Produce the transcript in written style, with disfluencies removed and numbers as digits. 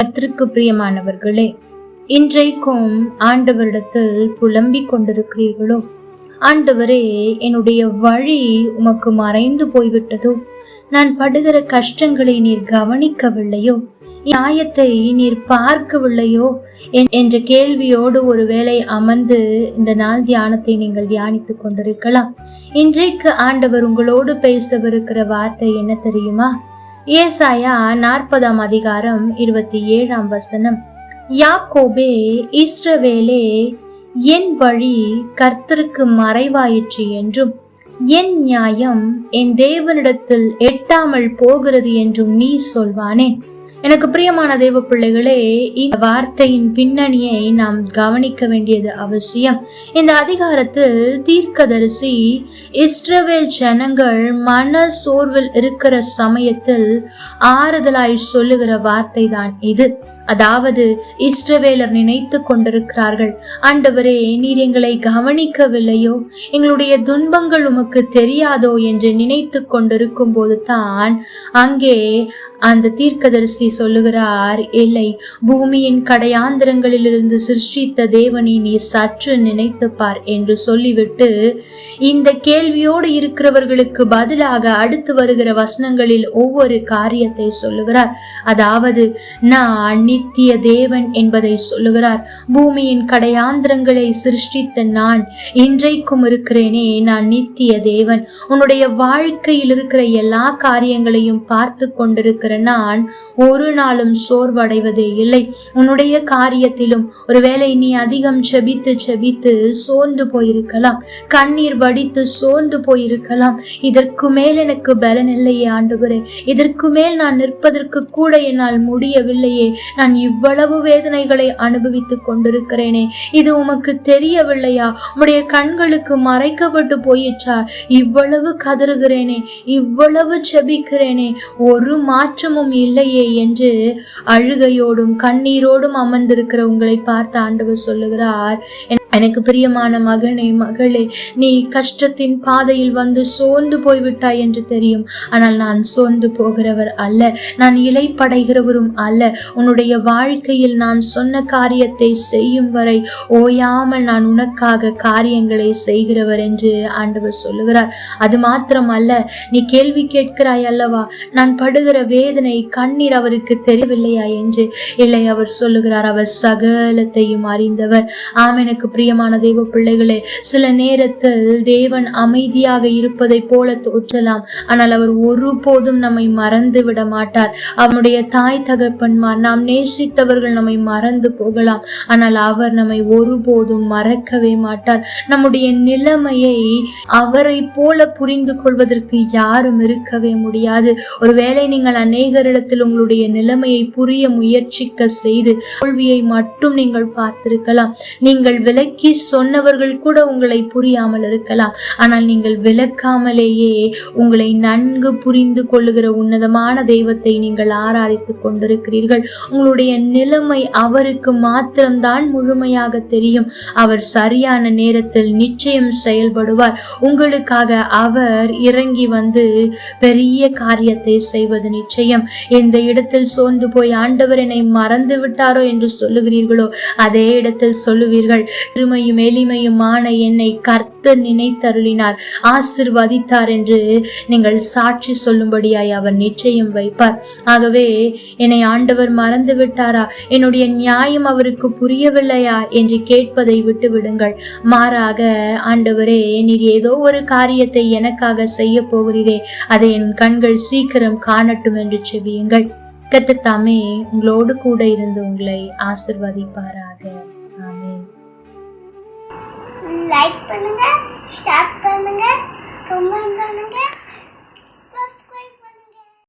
கர்த்தருக்கு பிரியமானவர்களே, இன்றைக்கும் ஆண்டவரிடத்தில் புலம்பிக் கொண்டிருக்கிறீர்களோ? ஆண்டவரே, என்னுடைய வழி உமக்கு மறைந்து போய்விட்டதோ? நான் படுகிற கஷ்டங்களை நீர் கவனிக்கவில்லையோ? நியாயத்தை நீர் பார்க்கவில்லையோ என்ற கேள்வியோடு ஒருவேளை அமர்ந்து இந்த நாள் தியானத்தை நீங்கள் தியானித்துக் கொண்டிருக்கலாம். இன்றைக்கு ஆண்டவர் உங்களோடு பேசவிருக்கிற வார்த்தை என்ன தெரியுமா? ஏசாயா 40 அதிகாரம் 27 யாக்கோபே, இஸ்ரவேலே, என் வழி கர்த்தருக்கு மறைவாயிற்று என்றும் என் நியாயம் என் தேவனிடத்தில் எட்டாமல் போகிறது என்றும் நீ சொல்வானேன். எனக்கு பிரியமான தேவ பிள்ளைகளே, இந்த வார்த்தையின் பின்னணியை நாம் கவனிக்க வேண்டியது அவசியம். இந்த அதிகாரத்தில் தீர்க்கதரிசி இஸ்ரவேல் ஜனங்கள் மன சோர்வில் இருக்கிற சமயத்தில் ஆறுதலாய் சொல்லுகிற வார்த்தை தான் இது. அதாவது, இஸ்ரவேலர் நினைத்து கொண்டிருக்கிறார்கள், ஆண்டவரே, நீர் எங்களை கவனிக்கவில்லையோ, எங்களுடைய துன்பங்கள் உமக்கு தெரியாதோ என்று நினைத்து கொண்டிருக்கும் போது தான் அங்கே அந்த தீர்க்கதரிசி சொல்லுகிறார், இல்லை, பூமியின் கடையாந்திரங்களிலிருந்து சிருஷ்டித்த தேவனை நீ சற்று நினைத்து பார் என்று சொல்லிவிட்டு இந்த கேள்வியோடு இருக்கிறவர்களுக்கு பதிலாக அடுத்து வருகிற வசனங்களில் ஒவ்வொரு காரியத்தை சொல்லுகிறார். அதாவது, நான் நித்திய தேவன் என்பதை சொல்லுகிறார். பூமியின் கடையாந்திரங்களை சிருஷ்டித்த நான் இன்றைக்கும் இருக்கிறேனே, நான் நித்திய தேவன். உன்னுடைய வாழ்க்கையில் இருக்கிற எல்லா காரியங்களையும் பார்த்து கொண்டிருக்கிற நான் ஒரு நாளும் சோர்வடைவதே இல்லை. உன்னுடைய காரியத்திலும் ஒருவேளை நீ அதிகம் செபித்து சோர்ந்து போயிருக்கலாம், கண்ணீர் வடித்து சோர்ந்து போயிருக்கலாம். இதற்கு மேல் எனக்கு பலன் இல்லையே ஆண்டவரே, இதற்கு மேல் நான் நிற்பதற்கு கூட என்னால் முடியவில்லையே, நான் இவ்வளவு வேதனைகளை அனுபவித்துக் கொண்டிருக்கிறேனே, இது உமக்கு தெரியவில்லையா? உம்முடைய கண்களுக்கு மறைக்கப்பட்டு போயிற்றா? இவ்வளவு கதறுகிறேனே, இவ்வளவு செபிக்கிறேனே, ஒரு மாற்றமும் இல்லையே என்று அழுகையோடும் கண்ணீரோடும் அமர்ந்திருக்கிற உங்களை பார்த்து ஆண்டவர் சொல்லுகிறார், எனக்கு பிரியமான மகனே, மகளே, நீ கஷ்டத்தின் பாதையில் வந்து சோர்ந்து போய்விட்டாய் என்று தெரியும். ஆனால் நான் சோர்ந்து போகிறவர் அல்ல, நான் இலைப்படைகிறவரும் அல்ல. உன்னுடைய வாழ்க்கையில் நான் சொன்ன காரியத்தை செய்யும் வரை ஓயாமல் நான் உனக்காக காரியங்களை செய்கிறவர் என்று ஆண்டவர் சொல்லுகிறார். அது மாத்திரம் அல்ல, நீ கேள்வி கேட்கிறாய் அல்லவா, நான் படுகிற வேதனை கண்ணீர் அவருக்கு தெரியவில்லையா என்று. இல்லை, அவர் சொல்லுகிறார், அவர் சகலத்தையும் அறிந்தவர். எனக்கு பிரியமான தேவ பிள்ளைகளே, சில நேரத்தில் தேவன் அமைதியாக இருப்பதை போல தோற்றலாம், ஆனால் அவர் ஒருபோதும் நம்மை மறந்து விட மாட்டார். அவனுடைய தாய் தகப்பன்மார், நாம் நேசித்தவர்கள் நம்மை மறந்து போகலாம், ஆனால் அவர் நம்மை ஒருபோதும் மறக்கவே மாட்டார். நம்முடைய நிலைமையை அவரை போல புரிந்து கொள்வதற்கு யாரும் இருக்கவே முடியாது. ஒருவேளை நீங்கள் அநேகரிடத்தில் உங்களுடைய நிலைமையை புரிய முயற்சிக்க செய்து தோல்வியை மட்டும் நீங்கள் பார்த்திருக்கலாம். நீங்கள் விலக்கி சொன்னவர்கள் கூட உங்களை புரியாமல் இருக்கலாம், ஆனால் நீங்கள் விளக்காமலேயே உங்களை நன்கு புரிந்து கொள்ளுகிற உன்னதமான தெய்வத்தை நீங்கள் ஆராதித்துக் கொண்டிருக்கிறீர்கள். உங்களுடைய நிலைமை அவருக்கு மாத்திரம்தான் முழுமையாக தெரியும். அவர் சரியான நேரத்தில் நிச்சயம் செயல்படுவார். உங்களுக்காக அவர் இறங்கி வந்து பெரிய காரியத்தை செய்வது நிச்சயம். எந்த இடத்தில் சோர்ந்து போய் ஆண்டவர் என்னை மறந்து விட்டாரோ என்று சொல்லுகிறீர்களோ, அதே இடத்தில் சொல்லுவீர்கள், பெருமையும் எளிமையுமான என்னை கர்த்தர் நினைத்தருளினார், ஆசிர்வதித்தார் என்று நீங்கள் சாட்சி சொல்லும்படியாய் அவர் நிச்சயம் வைப்பார். ஆகவே, என்னை ஆண்டவர் மறந்து விட்டாரா, என்னுடைய நியாயம் அவருக்கு புரியவில்லையா என்று கேட்பதை விட்டு விடுங்கள். மாறாக, ஆண்டவரே, நீர் ஏதோ ஒரு காரியத்தை எனக்காக செய்ய போகிறீரே, அதை என் கண்கள் சீக்கிரம் காணட்டும் என்று செபியுங்கள். கர்த்தர் தாமே உங்களோடு கூட இருந்து உங்களை ஆசிர்வதிப்பாராக. ஆமென். லைக் பண்ணுங்க, ஷேர் பண்ணுங்க, கமெண்ட் பண்ணுங்க.